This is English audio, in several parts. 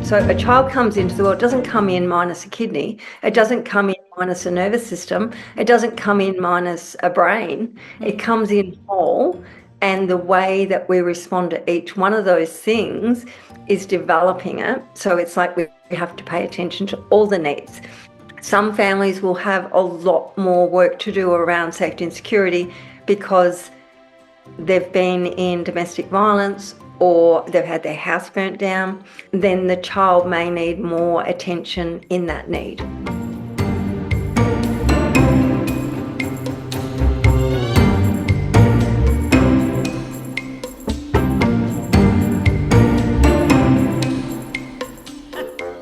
So a child comes into the world, doesn't come in minus a kidney, it doesn't come in minus a nervous system, it doesn't come in minus a brain, it comes in whole, and the way that we respond to each one of those things is developing it. So it's like we have to pay attention to all the needs. Some families will have a lot more work to do around safety and security because they've been in domestic violence or they've had their house burnt down. Then the child may need more attention in that need.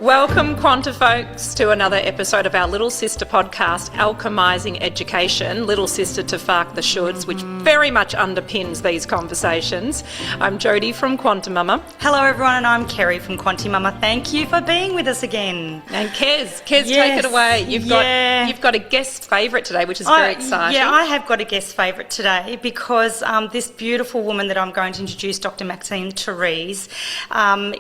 Welcome, Quanta folks, to another episode of our Little Sister podcast, Alchemising Education, little sister to Faark the Shoulds, which very much underpins these conversations. I'm Jodi from QuantiMama. Hello everyone, and I'm Kerri from QuantiMama. Thank you for being with us again. And Kez, take it away. You've got a guest favourite today, which is very exciting. Yeah, I have got a guest favourite today because this beautiful woman that I'm going to introduce, Dr Maxine Therese,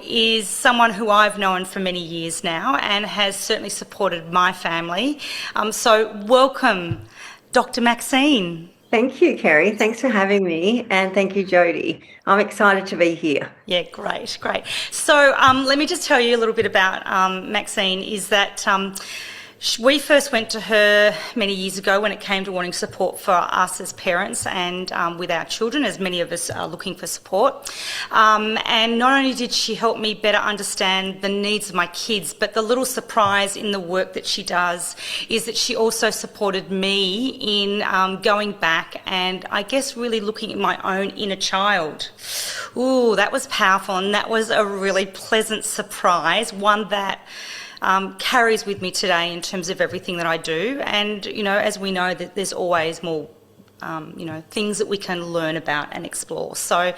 is someone who I've known for many years now and has certainly supported my family. So welcome, Dr Maxine. Thank you, Kerri. Thanks for having me, and thank you, Jodi. I'm excited to be here. Yeah, great. So let me just tell you a little bit about Maxine, is that we first went to her many years ago when it came to wanting support for us as parents and with our children, as many of us are looking for support. And not only did she help me better understand the needs of my kids, but the little surprise in the work that she does is that she also supported me in going back and I guess really looking at my own inner child. Ooh, that was powerful, and that was a really pleasant surprise, one that carries with me today in terms of everything that I do. And, as we know, that there's always more, things that we can learn about and explore. So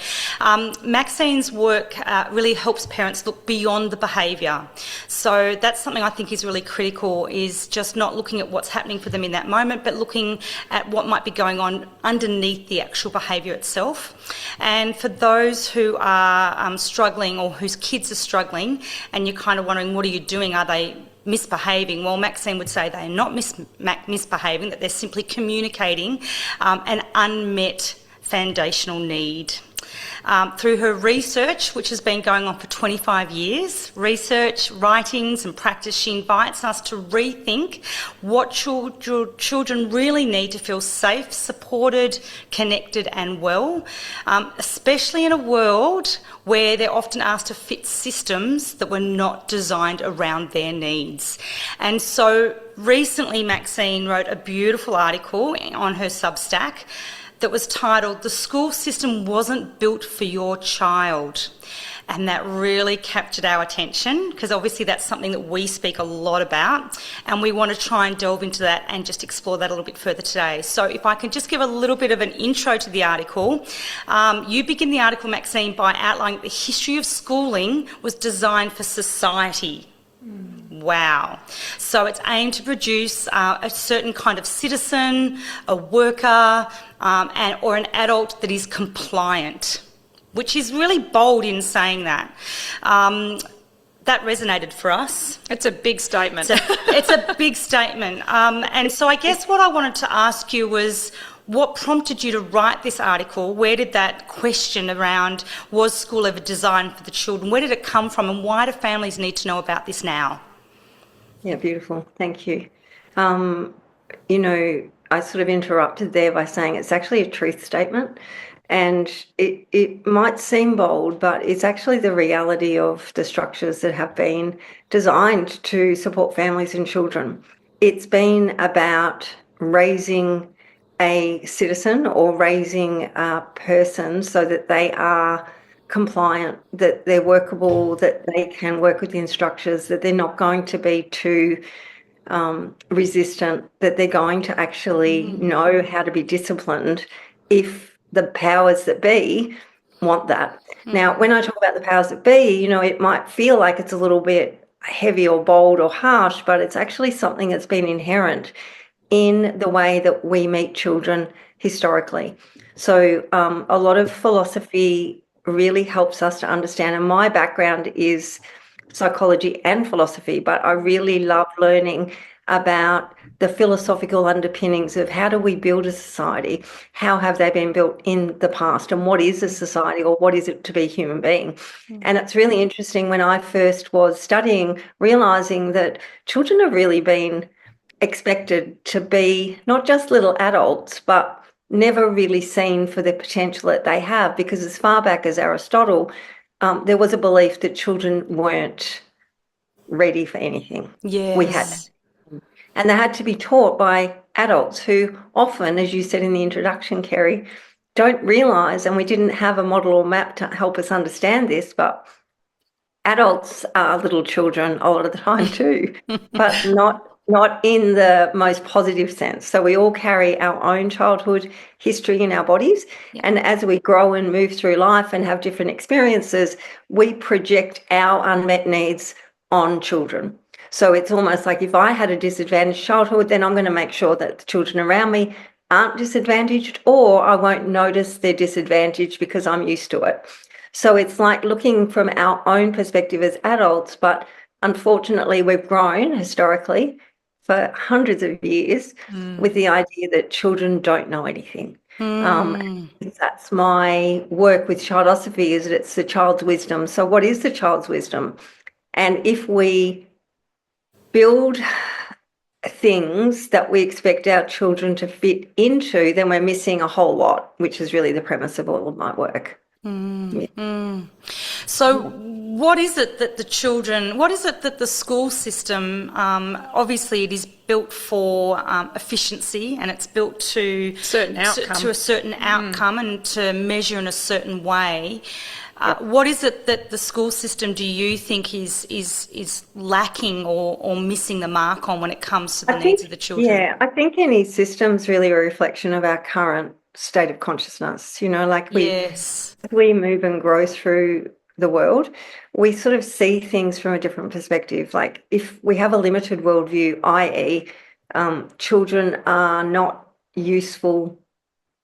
Maxine's work really helps parents look beyond the behaviour. So that's something I think is really critical, is just not looking at what's happening for them in that moment, but looking at what might be going on underneath the actual behaviour itself. And for those who are struggling, or whose kids are struggling, and you're kind of wondering, what are you doing? Are they misbehaving? Well, Maxine would say they're not misbehaving, that they're simply communicating an unmet foundational need. Through her research, which has been going on for 25 years, research, writings and practice, she invites us to rethink what children really need to feel safe, supported, connected and well, especially in a world where they're often asked to fit systems that were not designed around their needs. And so recently Maxine wrote a beautiful article on her Substack that was titled, "The School System Wasn't Built for Your Child." And that really captured our attention, because obviously that's something that we speak a lot about, and we want to try and delve into that and just explore that a little bit further today. So if I can just give a little bit of an intro to the article. You begin the article, Maxine, by outlining the history of schooling was designed for society. Wow. So it's aimed to produce a certain kind of citizen, a worker, or an adult that is compliant, which is really bold in saying that. That resonated for us. It's a big statement. It's a big statement. And so I guess what I wanted to ask you was, what prompted you to write this article? Where did that question around, was school ever designed for the children, where did it come from, and why do families need to know about this now? Yeah, beautiful. Thank you. I sort of interrupted there by saying it's actually a truth statement, and it might seem bold, but it's actually the reality of the structures that have been designed to support families and children. It's been about raising a citizen or raising a person so that they are compliant, that they're workable, that they can work within structures, that they're not going to be too resistant, that they're going to actually know how to be disciplined if the powers that be want that. Now, when I talk about the powers that be, it might feel like it's a little bit heavy or bold or harsh, but it's actually something that's been inherent in the way that we meet children historically. So a lot of philosophy really helps us to understand, and my background is psychology and philosophy, but I really love learning about the philosophical underpinnings of how do we build a society, how have they been built in the past, and what is a society, or what is it to be a human being. And it's really interesting, when I first was studying, realising that children have really been expected to be not just little adults, but never really seen for the potential that they have, because as far back as Aristotle, there was a belief that children weren't ready for anything. Yes. And they had to be taught by adults who often, as you said in the introduction, Kerri, don't realise, and we didn't have a model or map to help us understand this, but adults are little children a lot of the time too, but not in the most positive sense. So we all carry our own childhood history in our bodies. And as we grow and move through life and have different experiences, we project our unmet needs on children. So it's almost like, if I had a disadvantaged childhood, then I'm going to make sure that the children around me aren't disadvantaged, or I won't notice their disadvantage because I'm used to it. So it's like looking from our own perspective as adults, but unfortunately we've grown historically for hundreds of years with the idea that children don't know anything. That's my work with Childosophy, is that it's the child's wisdom. So what is the child's wisdom? And if we build things that we expect our children to fit into, then we're missing a whole lot, which is really the premise of all of my work. So what is it that the school system, obviously it is built for efficiency, and it's built to certain outcome. to a certain outcome and to measure in a certain way. What is it that the school system, do you think, is lacking or missing the mark on when it comes to the needs of the children? Yeah, I think any system's really a reflection of our current state of consciousness. You know, like as we move and grow through the world, we sort of see things from a different perspective. Like, if we have a limited worldview, i.e., children are not useful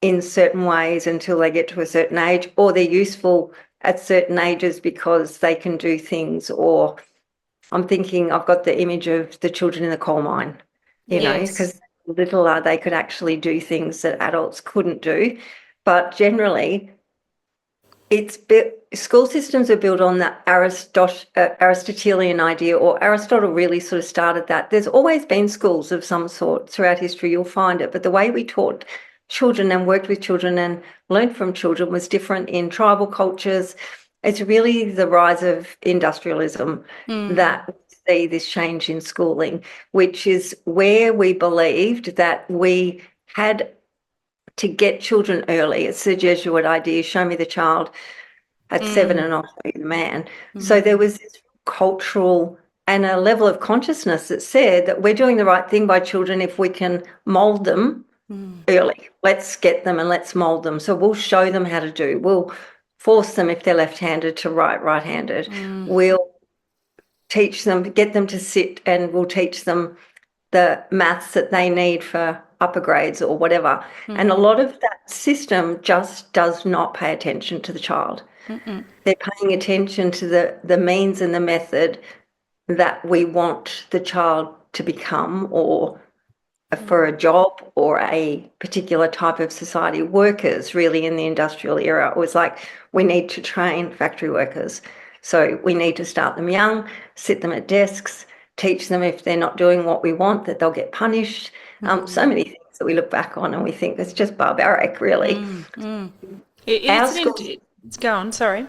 in certain ways until they get to a certain age, or they're useful at certain ages because they can do things. Or I'm thinking, I've got the image of the children in the coal mine, you know, because little they could actually do things that adults couldn't do. But generally, school systems are built on the Aristotelian idea, or Aristotle really sort of started that. There's always been schools of some sort throughout history, you'll find it, but the way we taught children and worked with children and learned from children was different in tribal cultures. It's really the rise of industrialism that we see this change in schooling, which is where we believed that we had to get children early. It's the Jesuit idea, show me the child at 7 and I'll show you the man. So there was this cultural and a level of consciousness that said that we're doing the right thing by children if we can mould them early. Let's get them and let's mould them. So we'll show them how to do. We'll force them, if they're left-handed, to write right-handed. We'll teach them, get them to sit, and we'll teach them the maths that they need for upper grades or whatever. And a lot of that system just does not pay attention to the child. They're paying attention to the means and the method that we want the child to become, or for a job or a particular type of society. Workers, really, in the industrial era, it was like, we need to train factory workers. So we need to start them young, sit them at desks, teach them if they're not doing what we want, that they'll get punished. So many things that we look back on and we think it's just barbaric, really. Go on, sorry.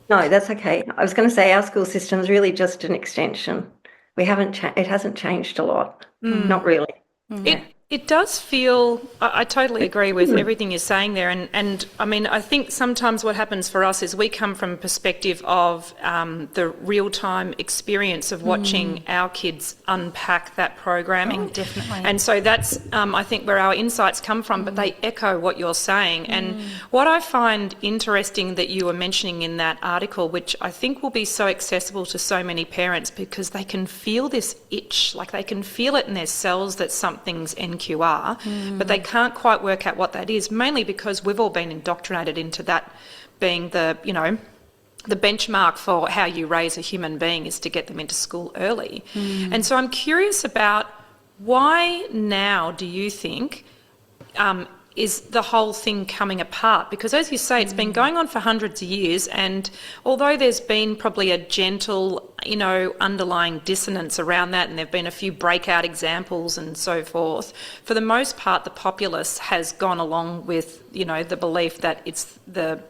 No, that's okay. I was going to say our school system is really just an extension. It hasn't changed a lot, not really. It does feel, I totally agree with everything you're saying there. And I mean, I think sometimes what happens for us is we come from a perspective of the real-time experience of watching our kids unpack that programming. Oh, definitely. And so that's, I think, where our insights come from, but they echo what you're saying. And what I find interesting that you were mentioning in that article, which I think will be so accessible to so many parents, because they can feel this itch, like they can feel it in their cells that something's NQR, but they can't quite work out what that is, mainly because we've all been indoctrinated into that being the, the benchmark for how you raise a human being is to get them into school early. And so I'm curious about why now do you think is the whole thing coming apart? Because as you say, it's been going on for hundreds of years, and although there's been probably a gentle, underlying dissonance around that, and there've been a few breakout examples and so forth, for the most part, the populace has gone along with, the belief that it's the,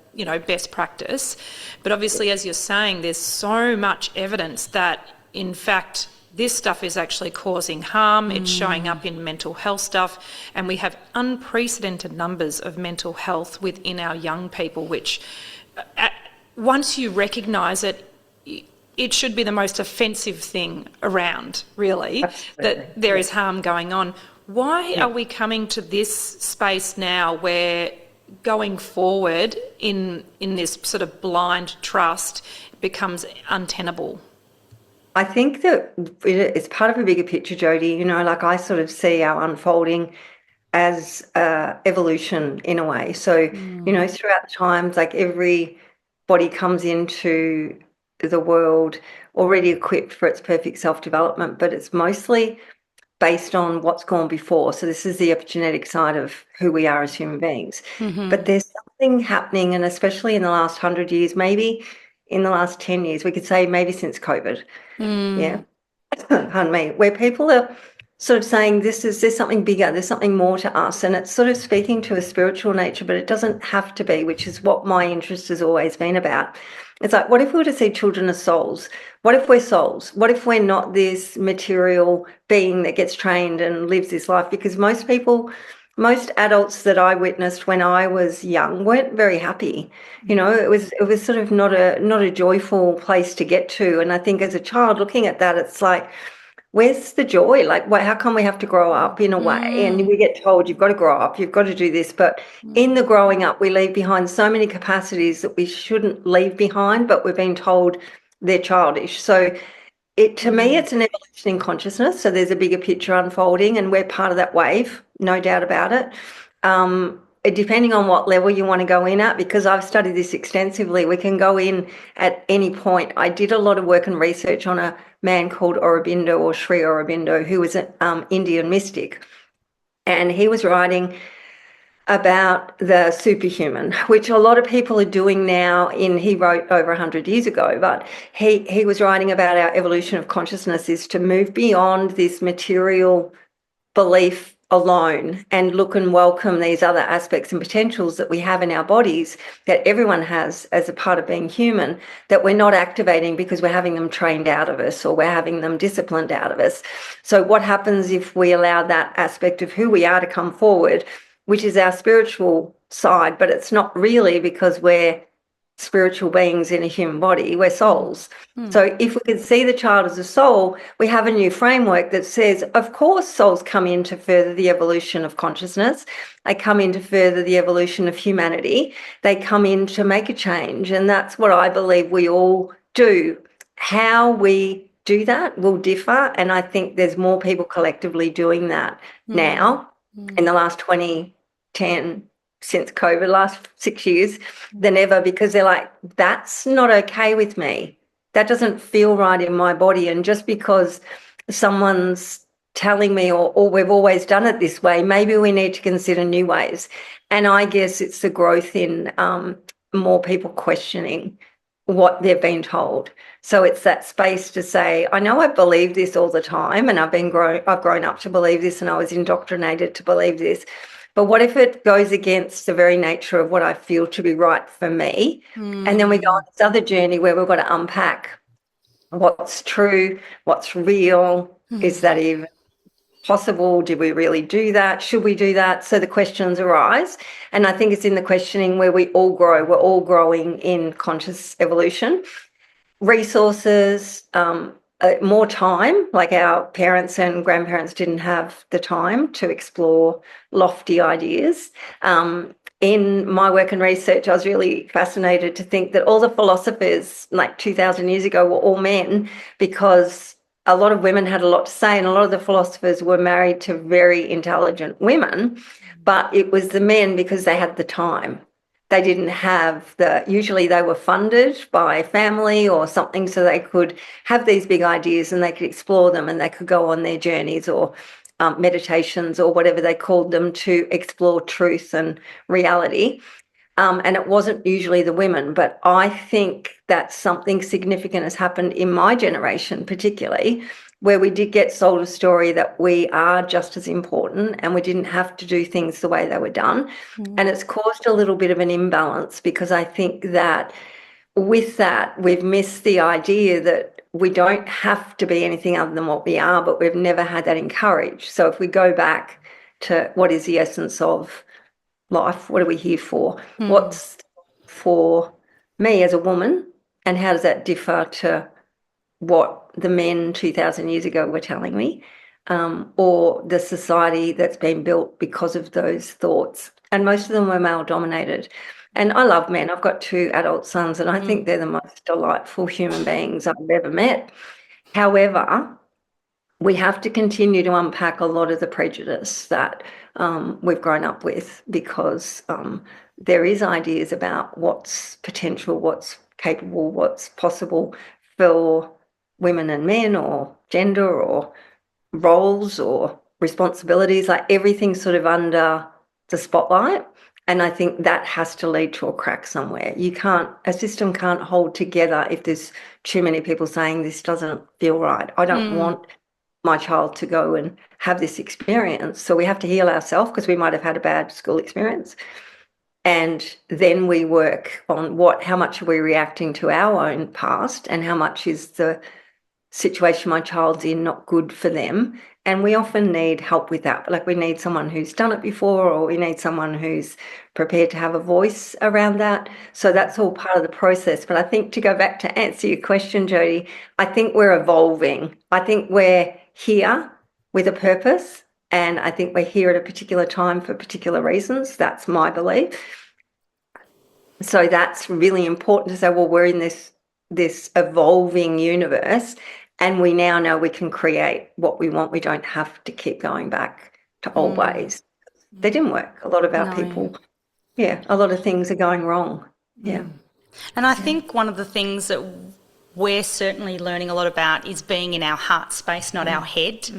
best practice. But obviously, as you're saying, there's so much evidence that, in fact, this stuff is actually causing harm. It's showing up in mental health stuff, and we have unprecedented numbers of mental health within our young people, which once you recognise it, it should be the most offensive thing around, really. Absolutely. That there is harm going on. Why are we coming to this space now where going forward in this sort of blind trust becomes untenable? I think that it's part of a bigger picture, Jodi. I sort of see our unfolding as evolution in a way. So, throughout the times, everybody comes into the world already equipped for its perfect self-development, but it's mostly based on what's gone before. So this is the epigenetic side of who we are as human beings. But there's something happening, and especially in the last 100 years, maybe in the last 10 years, we could say maybe since COVID, pardon me, where people are sort of saying there's something bigger, there's something more to us, and it's sort of speaking to a spiritual nature, but it doesn't have to be, which is what my interest has always been about. It's like, what if we were to see children as souls? What if we're souls? What if we're not this material being that gets trained and lives this life? Because most adults that I witnessed when I was young weren't very happy. It was sort of not a joyful place to get to. And I think as a child looking at that, it's like, where's the joy? How come we have to grow up in a way? And we get told, you've got to grow up, you've got to do this. But in the growing up, we leave behind so many capacities that we shouldn't leave behind, but we're being told they're childish. So to me, it's an evolution in consciousness. So there's a bigger picture unfolding, and we're part of that wave, no doubt about it. Depending on what level you want to go in at, because I've studied this extensively, we can go in at any point. I did a lot of work and research on a man called Aurobindo, or Sri Aurobindo, who was an Indian mystic. And he was writing about the superhuman, which a lot of people are doing now. He wrote over 100 years ago, but he was writing about our evolution of consciousness is to move beyond this material belief alone and look and welcome these other aspects and potentials that we have in our bodies, that everyone has as a part of being human, that we're not activating because we're having them trained out of us or we're having them disciplined out of us. So what happens if we allow that aspect of who we are to come forward, which is our spiritual side, but it's not really, because we're spiritual beings in a human body, we're souls. So if we can see the child as a soul, we have a new framework that says, of course, souls come in to further the evolution of consciousness. They come in to further the evolution of humanity. They come in to make a change. And that's what I believe we all do. How we do that will differ. And I think there's more people collectively doing that now in the last 2010, since COVID, last 6 years, than ever, because they're like, that's not okay with me. That doesn't feel right in my body. And just because someone's telling me, or we've always done it this way, maybe we need to consider new ways. And I guess it's the growth in more people questioning what they've been told. So it's that space to say, I know I believe this all the time, and I've grown up to believe this, and I was indoctrinated to believe this. But what if it goes against the very nature of what I feel to be right for me? And then we go on this other journey where we've got to unpack what's true, what's real. Is that even possible? Did we really do that? Should we do that? So the questions arise. And I think it's in the questioning where we all grow. We're all growing in conscious evolution. Resources, more time, like our parents and grandparents didn't have the time to explore lofty ideas. In my work and research, I was really fascinated to think that all the philosophers like 2,000 years ago were all men, because a lot of women had a lot to say, and a lot of the philosophers were married to very intelligent women, but it was the men because they had the time. They didn't have usually they were funded by family or something, so they could have these big ideas and they could explore them, and they could go on their journeys or meditations or whatever they called them to explore truth and reality. And it wasn't usually the women, but I think that something significant has happened in my generation, particularly, where we did get sold a story that we are just as important and we didn't have to do things the way they were done. And it's caused a little bit of an imbalance, because I think that with that, we've missed the idea that we don't have to be anything other than what we are, but we've never had that encouraged. So if we go back to what is the essence of life, what are we here for? What's for me as a woman, and how does that differ to what the men 2,000 years ago were telling me, or the society that's been built because of those thoughts? And most of them were male dominated. And I love men. I've got 2 adult sons, and I think they're the most delightful human beings I've ever met. However, we have to continue to unpack a lot of the prejudice that we've grown up with, because there is ideas about what's potential, what's capable, what's possible for women and men, or gender, or roles, or responsibilities, like everything's sort of under the spotlight. And I think that has to lead to a crack somewhere. A system can't hold together if there's too many people saying this doesn't feel right. I don't want my child to go and have this experience. So we have to heal ourselves, because we might have had a bad school experience. And then we work on how much are we reacting to our own past, and how much is the situation my child's in not good for them. And we often need help with that. Like, we need someone who's done it before, or we need someone who's prepared to have a voice around that. So that's all part of the process. But I think, to go back to answer your question, Jodi, I think we're evolving. I think we're here with a purpose, and I think we're here at a particular time for particular reasons. That's my belief. So that's really important to say, well, we're in this evolving universe, and we now know we can create what we want. We don't have to keep going back to old ways. They didn't work. A lot of our people, a lot of things are going wrong. Yeah. And I think one of the things that we're certainly learning a lot about is being in our heart space, not our head.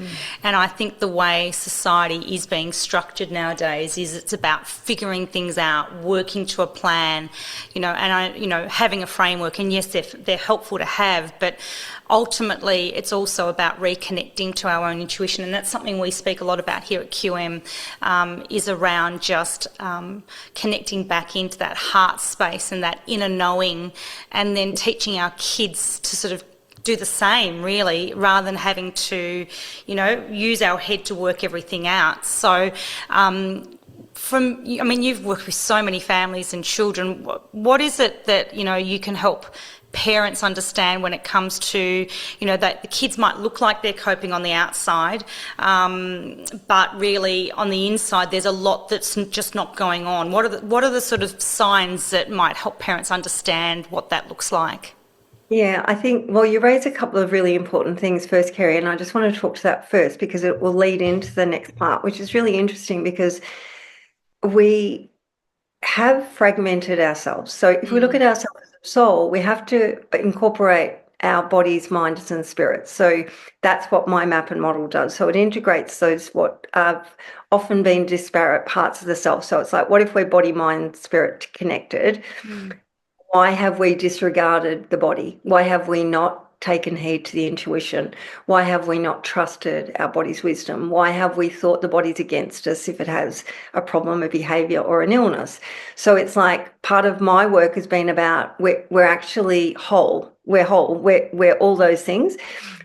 And I think the way society is being structured nowadays is it's about figuring things out, working to a plan, having a framework. And yes, they're helpful to have, but ultimately it's also about reconnecting to our own intuition. And that's something we speak a lot about here at QM, is around just connecting back into that heart space and that inner knowing, and then teaching our kids to sort of do the same, really, rather than having to, use our head to work everything out. So you've worked with so many families and children. What is it that, you can help parents understand when it comes to, that the kids might look like they're coping on the outside, but really on the inside there's a lot that's just not going on? What are the sort of signs that might help parents understand what that looks like? Yeah, I think, well, you raised a couple of really important things first, Kerri, and I just want to talk to that first, because it will lead into the next part, which is really interesting, because we have fragmented ourselves. So if we look at ourselves as a soul, we have to incorporate our bodies, minds and spirits. So that's what my map and model does. So it integrates those what have often been disparate parts of the self. So it's like, what if we're body, mind, spirit connected? Why have we disregarded the body? Why have we not taken heed to the intuition? Why have we not trusted our body's wisdom? Why have we thought the body's against us if it has a problem, a behaviour or an illness? So it's like, part of my work has been about we're actually whole. We're whole. We're all those things.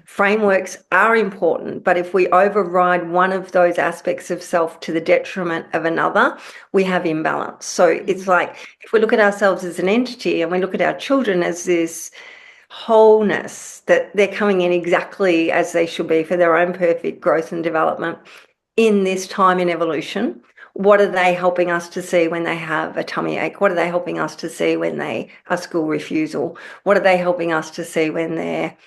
Frameworks are important, but if we override one of those aspects of self to the detriment of another, we have imbalance. So it's like, if we look at ourselves as an entity and we look at our children as this wholeness, that they're coming in exactly as they should be for their own perfect growth and development in this time in evolution. What are they helping us to see when they have a tummy ache? What are they helping us to see when they are school refusal? What are they helping us to see when they're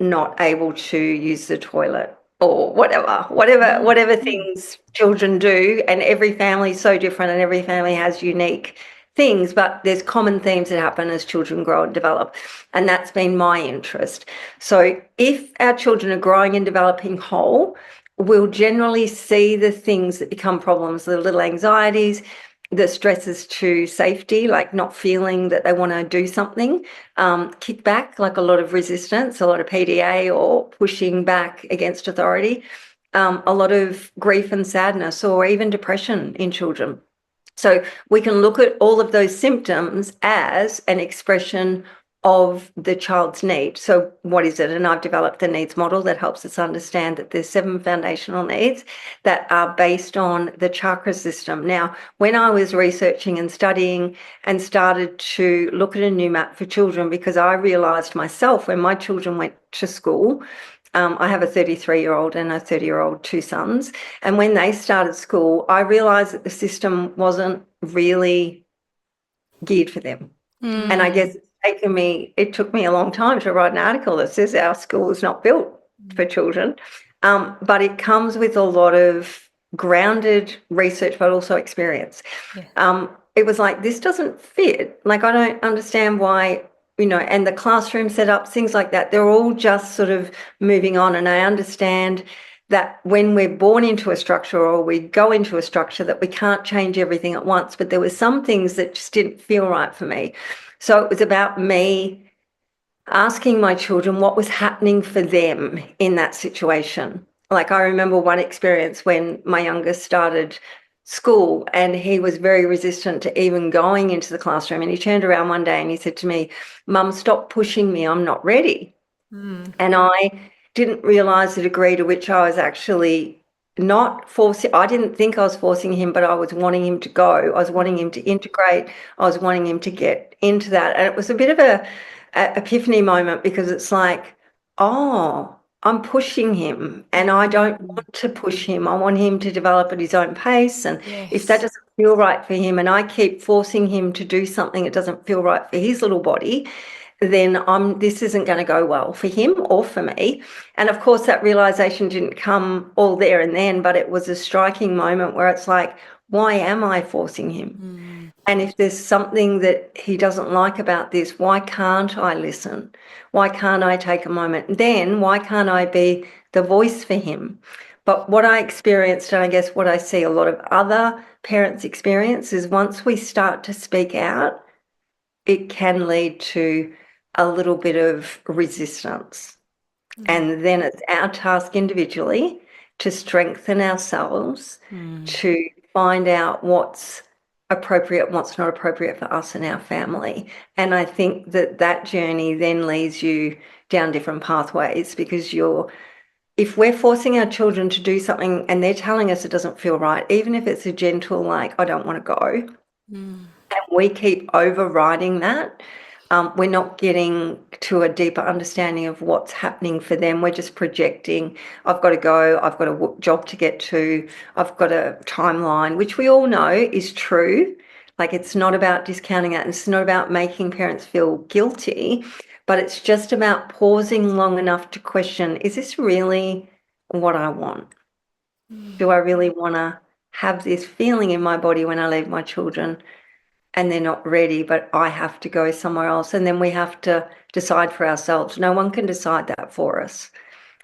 not able to use the toilet or whatever things children do, and every family is so different and every family has unique things, but there's common themes that happen as children grow and develop, and that's been my interest. So if our children are growing and developing whole, we'll generally see the things that become problems, the little anxieties, the stresses to safety, like not feeling that they want to do something, kick back, like a lot of resistance, a lot of PDA or pushing back against authority, a lot of grief and sadness, or even depression in children. So we can look at all of those symptoms as an expression of the child's need. So what is it? And I've developed the needs model that helps us understand that there's 7 foundational needs that are based on the chakra system. Now, when I was researching and studying and started to look at a new map for children, because I realised myself when my children went to school, I have a 33-year-old and a 30-year-old, 2 sons. And when they started school, I realised that the system wasn't really geared for them. And I guess it took me a long time to write an article that says our school is not built for children. But it comes with a lot of grounded research, but also experience. Yeah. It was like, this doesn't fit. Like, I don't understand why, and the classroom setup, things like that, they're all just sort of moving on. And I understand that when we're born into a structure or we go into a structure, that we can't change everything at once. But there were some things that just didn't feel right for me. So it was about me asking my children what was happening for them in that situation. Like, I remember one experience when my youngest started school and he was very resistant to even going into the classroom. And he turned around one day and he said to me, "Mum, stop pushing me, I'm not ready." And I didn't realise the degree to which I was actually not forcing. I didn't think I was forcing him, but I was wanting him to go. I was wanting him to integrate. I was wanting him to get into that. And it was a bit of a epiphany moment, because it's like, oh, I'm pushing him and I don't want to push him. I want him to develop at his own pace. And if that doesn't feel right for him and I keep forcing him to do something that doesn't feel right for his little body, then this isn't going to go well for him or for me. And of course, that realization didn't come all there and then, but it was a striking moment where it's like, why am I forcing him? And if there's something that he doesn't like about this, why can't I listen? Why can't I take a moment? Then why can't I be the voice for him? But what I experienced, and I guess what I see a lot of other parents experience, is once we start to speak out, it can lead to a little bit of resistance. And then it's our task individually to strengthen ourselves, to find out what's appropriate, what's not appropriate for us and our family. And I think that journey then leads you down different pathways, because if we're forcing our children to do something and they're telling us it doesn't feel right, even if it's a gentle, like, I don't want to go, and we keep overriding that, we're not getting to a deeper understanding of what's happening for them. We're just projecting, I've got to go, I've got a job to get to, I've got a timeline, which we all know is true. Like, it's not about discounting it. It's not about making parents feel guilty, but it's just about pausing long enough to question, is this really what I want? Do I really want to have this feeling in my body when I leave my children and they're not ready, but I have to go somewhere else? And then we have to decide for ourselves. No one can decide that for us.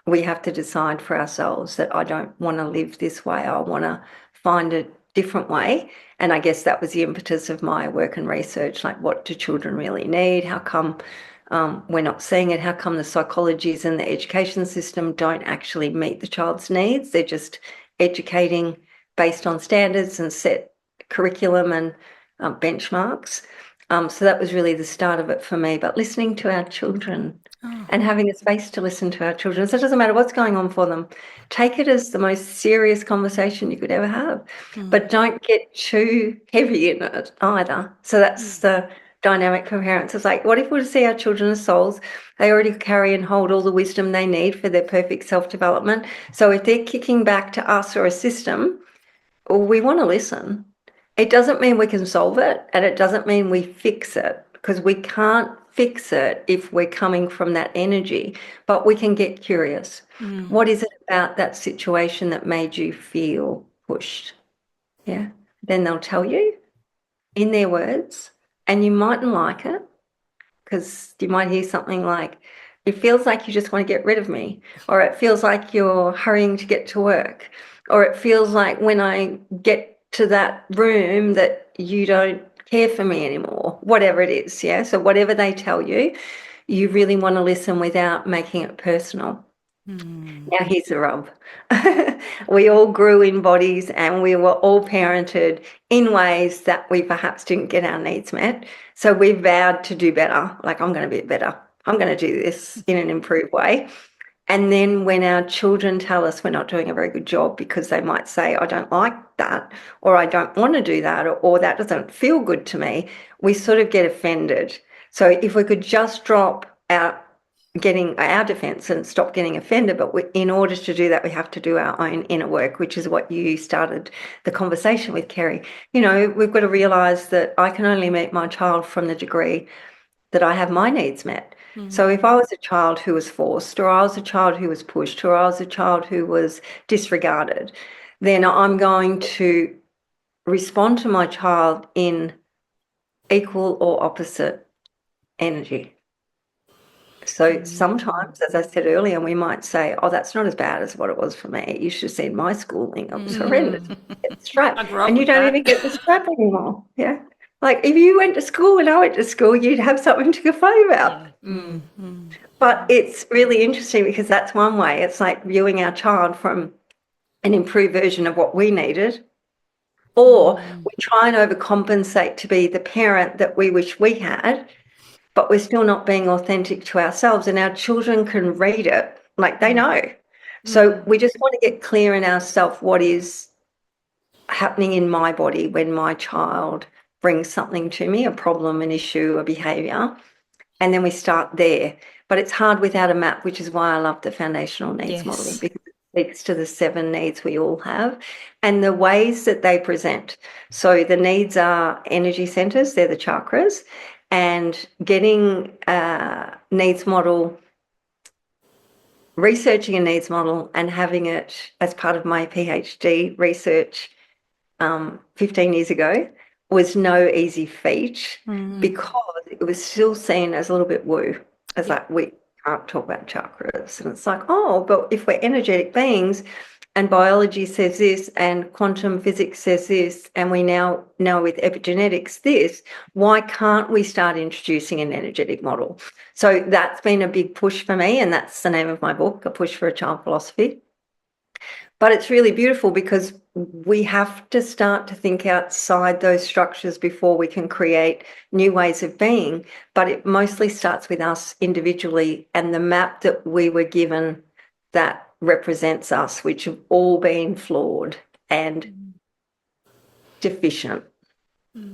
We have to decide for ourselves that I don't want to live this way. I want to find a different way. And I guess that was the impetus of my work and research. Like, what do children really need? How come we're not seeing it? How come the psychologies and the education system don't actually meet the child's needs? They're just educating based on standards and set curriculum and benchmarks. So that was really the start of it for me. But listening to our children and having a space to listen to our children. So it doesn't matter what's going on for them. Take it as the most serious conversation you could ever have, but don't get too heavy in it either. So that's the dynamic for parents. It's like, what if we see our children as souls? They already carry and hold all the wisdom they need for their perfect self-development. So if they're kicking back to us or a system, we want to listen. It doesn't mean we can solve it, and it doesn't mean we fix it, because we can't fix it if we're coming from that energy, but we can get curious. What is it about that situation that made you feel pushed? Yeah. Then they'll tell you in their words, and you mightn't like it, because you might hear something like, it feels like you just want to get rid of me, or it feels like you're hurrying to get to work, or it feels like when I get to that room that you don't care for me anymore, whatever it is. Yeah. So whatever they tell you, you really want to listen without making it personal. Now here's the rub. We all grew in bodies and we were all parented in ways that we perhaps didn't get our needs met. So we vowed to do better. Like, I'm going to be better. I'm going to do this in an improved way. And then when our children tell us we're not doing a very good job, because they might say, I don't like that, or I don't want to do that, or that doesn't feel good to me, we sort of get offended. So if we could just drop our getting our defense and stop getting offended, but in order to do that, we have to do our own inner work, which is what you started the conversation with, Kerri. You know, we've got to realize that I can only meet my child from the degree that I have my needs met. So if I was a child who was forced, or I was a child who was pushed, or I was a child who was disregarded, then I'm going to respond to my child in equal or opposite energy. So sometimes, as I said earlier, we might say, oh, that's not as bad as what it was for me. You should have seen my schooling. It was horrendous. Get the strap. And you don't even get the strap anymore. Yeah. Like, if you went to school and I went to school, you'd have something to complain about. But it's really interesting, because that's one way. It's like viewing our child from an improved version of what we needed, or we try and overcompensate to be the parent that we wish we had, but we're still not being authentic to ourselves, and our children can read it, like, they know. So we just want to get clear in ourselves what is happening in my body when my child brings something to me, a problem, an issue, a behaviour, and then we start there. But it's hard without a map, which is why I love the foundational needs modelling, because it speaks to the 7 needs we all have and the ways that they present. So the needs are energy centres, they're the chakras, and getting a needs model, researching a needs model and having it as part of my PhD research 15 years ago was no easy feat, because it was still seen as a little bit woo, as like, we can't talk about chakras. And it's like, oh, but if we're energetic beings and biology says this and quantum physics says this, and we now know with epigenetics this, why can't we start introducing an energetic model? So that's been a big push for me, and that's the name of my book, A Push for a Child Philosophy. But it's really beautiful, because we have to start to think outside those structures before we can create new ways of being. But it mostly starts with us individually and the map that we were given that represents us, which have all been flawed and deficient.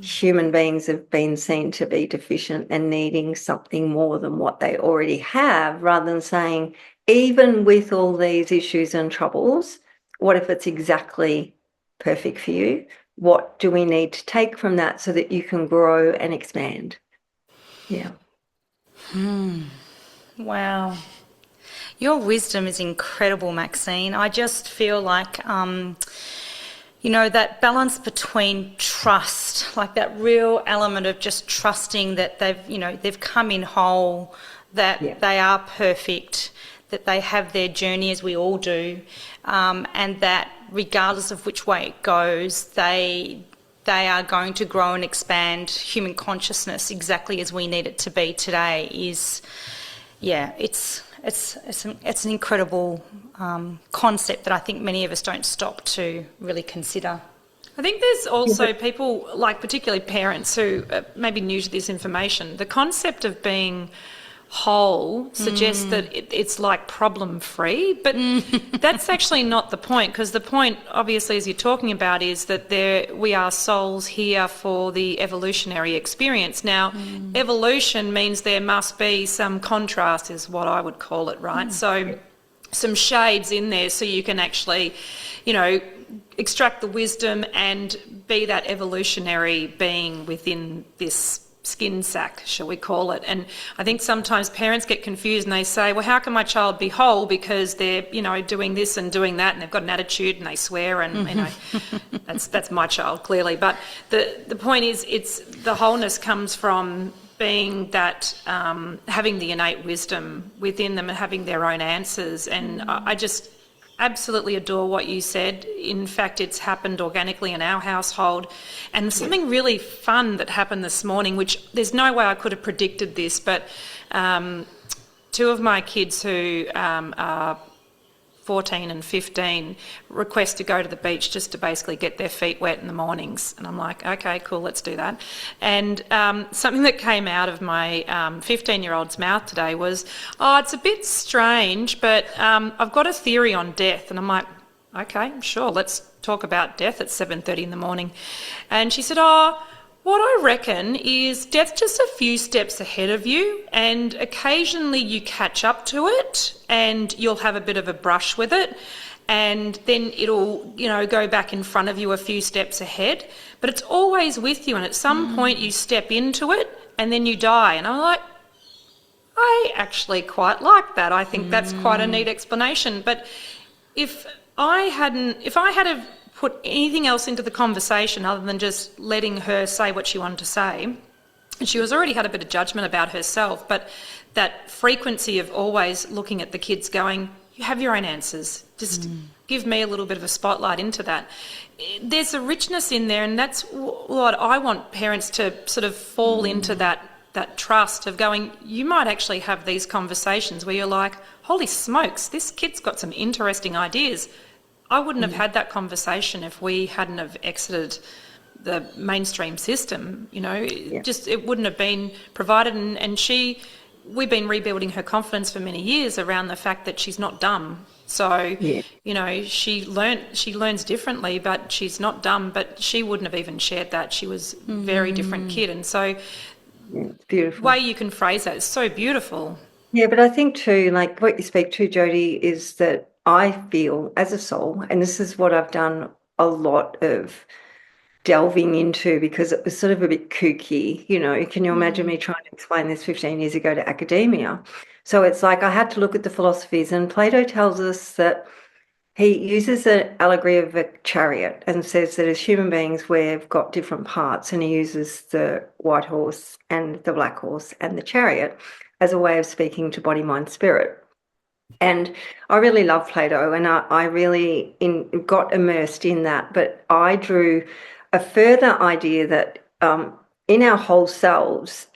Human beings have been seen to be deficient and needing something more than what they already have, rather than saying, even with all these issues and troubles, what if it's exactly perfect for you? What do we need to take from that so that you can grow and expand? Yeah. Wow. Your wisdom is incredible, Maxine. I just feel like, you know, that balance between trust, like that real element of just trusting that they've come in whole, that they are perfect, that they have their journey as we all do, and that regardless of which way it goes, they are going to grow and expand human consciousness exactly as we need it to be today. It's an incredible concept that I think many of us don't stop to really consider. I think there's also people, like particularly parents, who may be new to this information. The concept of being whole suggests that it's like problem-free, but that's actually not the point, because the point, obviously, as you're talking about, is that we are souls here for the evolutionary experience. Now, evolution means there must be some contrast, is what I would call it, right? So some shades in there so you can actually, extract the wisdom and be that evolutionary being within this skin sack, shall we call it. And I think sometimes parents get confused and they say, well, how can my child be whole because they're, doing this and doing that and they've got an attitude and they swear and, that's my child, clearly. But the point is, it's the wholeness comes from being that, having the innate wisdom within them and having their own answers. And I just absolutely adore what you said. In fact, it's happened organically in our household. And something really fun that happened this morning, which there's no way I could have predicted this, but two of my kids who are 14 and 15 request to go to the beach just to basically get their feet wet in the mornings. And I'm like, okay, cool, let's do that. And something that came out of my 15-year-old's mouth today was, it's a bit strange, but I've got a theory on death. And I'm like, okay, sure, let's talk about death at 7:30 in the morning. And she said, what I reckon is death's just a few steps ahead of you, and occasionally you catch up to it and you'll have a bit of a brush with it, and then it'll, go back in front of you a few steps ahead, but it's always with you, and at some point you step into it and then you die. And I'm like, I actually quite like that. I think that's quite a neat explanation. But if I had put anything else into the conversation other than just letting her say what she wanted to say, and she was already had a bit of judgment about herself, but that frequency of always looking at the kids going, you have your own answers, just give me a little bit of a spotlight into that. There's a richness in there, and that's what I want parents to sort of fall into, that trust of going, you might actually have these conversations where you're like, holy smokes, this kid's got some interesting ideas. I wouldn't have had that conversation if we hadn't have exited the mainstream system, just it wouldn't have been provided. And we've been rebuilding her confidence for many years around the fact that she's not dumb. So, she learns differently, but she's not dumb, but she wouldn't have even shared that. She was a very different kid. And so beautiful. The way you can phrase that is so beautiful. Yeah, but I think too, like what you speak to, Jodi, is that I feel as a soul, and this is what I've done a lot of delving into because it was sort of a bit kooky, can you imagine me trying to explain this 15 years ago to academia? So it's like I had to look at the philosophies, and Plato tells us that he uses an allegory of a chariot and says that as human beings we've got different parts, and he uses the white horse and the black horse and the chariot as a way of speaking to body, mind, spirit. And I really love Plato, and I really got immersed in that. But I drew a further idea that in our whole selves,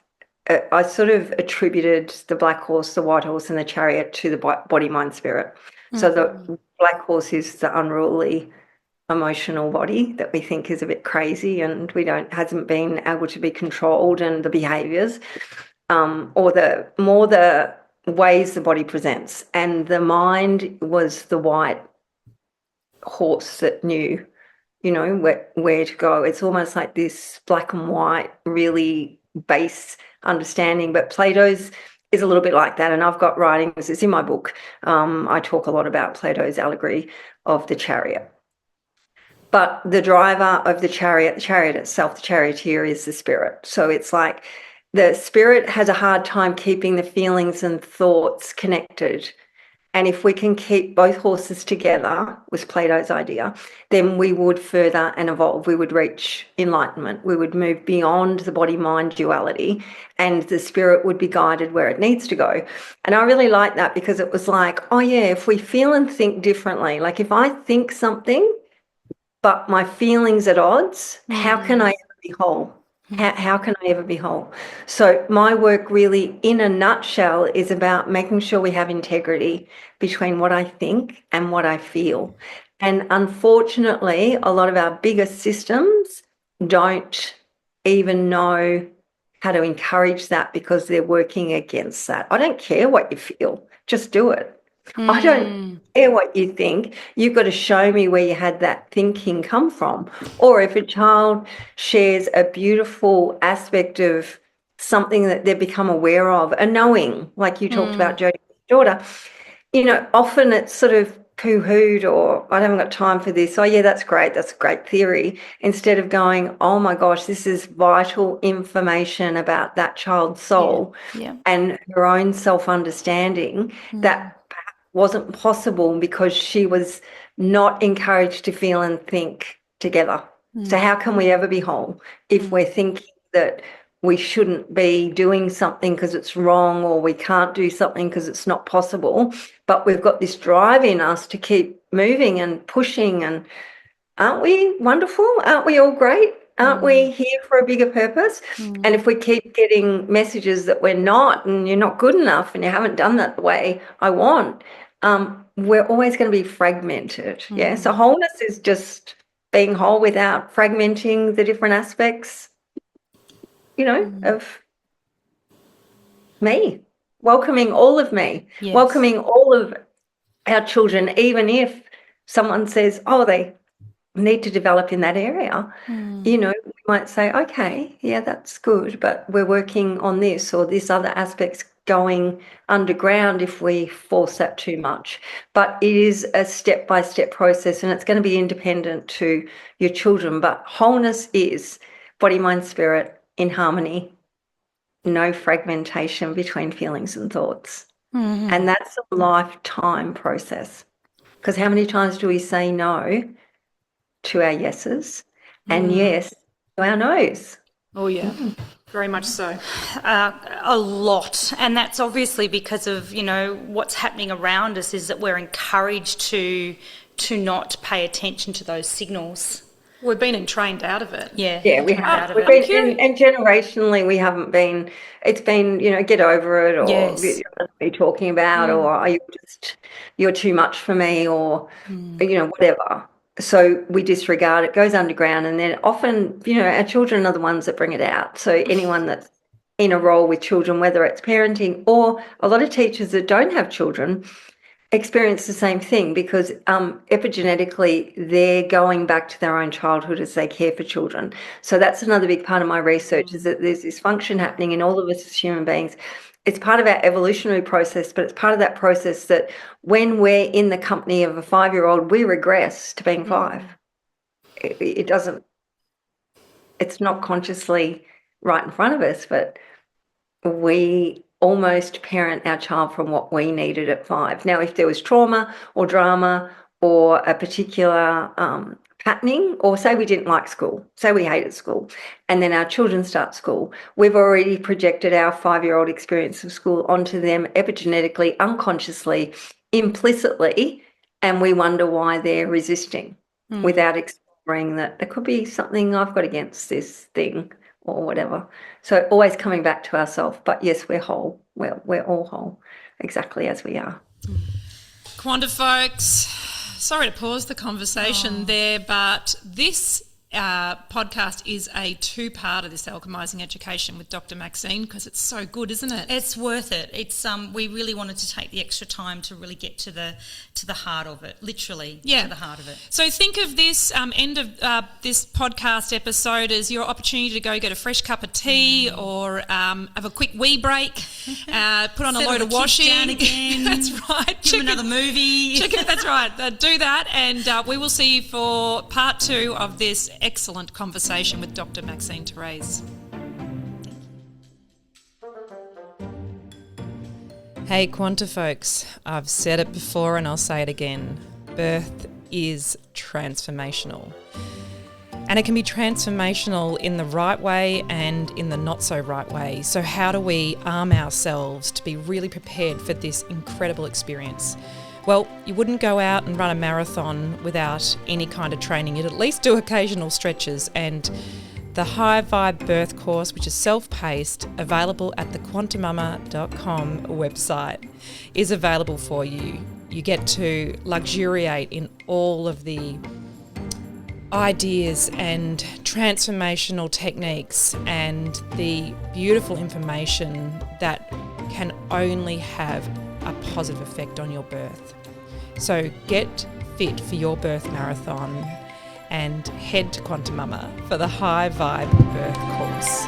I sort of attributed the black horse, the white horse, and the chariot to the body, mind, spirit. So the black horse is the unruly, emotional body that we think is a bit crazy and hasn't been able to be controlled, and the behaviours, or the ways the body presents. And the mind was the white horse that knew, where to go. It's almost like this black and white, really base understanding. But Plato's is a little bit like that. And I've got writings, it's in my book. I talk a lot about Plato's allegory of the chariot. But the driver of the chariot itself, the charioteer, is the spirit. So it's like the spirit has a hard time keeping the feelings and thoughts connected. And if we can keep both horses together, was Plato's idea, then we would further and evolve. We would reach enlightenment. We would move beyond the body-mind duality, and the spirit would be guided where it needs to go. And I really like that because it was like, if we feel and think differently, like if I think something, but my feelings at odds, how can I ever be whole? How can I ever be whole? So my work really, in a nutshell, is about making sure we have integrity between what I think and what I feel. And unfortunately, a lot of our bigger systems don't even know how to encourage that because they're working against that. I don't care what you feel, just do it. I don't care what you think. You've got to show me where you had that thinking come from. Or if a child shares a beautiful aspect of something that they've become aware of, a knowing, like you talked about Jodi's daughter, often it's sort of poo-hooed or I haven't got time for this. Oh, yeah, that's great. That's a great theory. Instead of going, oh, my gosh, this is vital information about that child's soul and her own self-understanding that wasn't possible because she was not encouraged to feel and think together. So how can we ever be whole if we're thinking that we shouldn't be doing something because it's wrong, or we can't do something because it's not possible, but we've got this drive in us to keep moving and pushing? And aren't we wonderful? Aren't we all great? Aren't we here for a bigger purpose? And if we keep getting messages that we're not, and you're not good enough, and you haven't done that the way I want, we're always going to be fragmented. Yeah. So wholeness is just being whole without fragmenting the different aspects, of me, welcoming all of me, welcoming all of our children, even if someone says, oh, they need to develop in that area, we might say, okay, yeah, that's good, but we're working on this, or this other aspect's going underground if we force that too much. But it is a step-by-step process, and it's going to be independent to your children. But wholeness is body, mind, spirit in harmony, no fragmentation between feelings and thoughts. And that's a lifetime process, because how many times do we say no to our yeses and yes to our no's? Oh, yeah, very much so. A lot. And that's obviously because of, what's happening around us is that we're encouraged to not pay attention to those signals. We've been trained out of it. Yeah, we have. And generationally, we haven't been. It's been, get over it, or you don't be talking about, or you're too much for me, or whatever. So we disregard it, goes underground, and then often, our children are the ones that bring it out. So anyone that's in a role with children, whether it's parenting or a lot of teachers that don't have children, experience the same thing, because epigenetically they're going back to their own childhood as they care for children. So that's another big part of my research, is that there's this function happening in all of us as human beings. It's part of our evolutionary process, but it's part of that process that when we're in the company of a 5-year-old, we regress to being 5. It doesn't, it's not consciously right in front of us, but we almost parent our child from what we needed at 5. Now, if there was trauma or drama or a particular patterning, or say we didn't like school, say we hated school, and then our children start school, we've already projected our 5-year-old experience of school onto them epigenetically, unconsciously, implicitly, and we wonder why they're resisting without exploring that there could be something I've got against this thing or whatever. So always coming back to ourselves. But yes, we're whole. We're all whole, exactly as we are. Quanta folks, sorry to pause the conversation there, but this podcast is a 2-part of this Alchemising Education with Dr Maxine, because it's so good, isn't it? It's worth it. It's we really wanted to take the extra time to really get to the heart of it, literally to the heart of it. So think of this end of this podcast episode as your opportunity to go get a fresh cup of tea or have a quick wee break, put on a load of washing. Again. That's right. Give another movie. That's right. Do that, and we will see you for part 2 of this excellent conversation with Dr Maxine Therese. Hey Quanta folks, I've said it before and I'll say it again. Birth is transformational. And it can be transformational in the right way and in the not so right way. So how do we arm ourselves to be really prepared for this incredible experience? Well, you wouldn't go out and run a marathon without any kind of training. You'd at least do occasional stretches, and the High Vibe Birth course, which is self-paced, available at the QuantiMama.com website, is available for you. You get to luxuriate in all of the ideas and transformational techniques and the beautiful information that can only have a positive effect on your birth. So get fit for your birth marathon and head to QuantiMama for the High Vibe Birth course.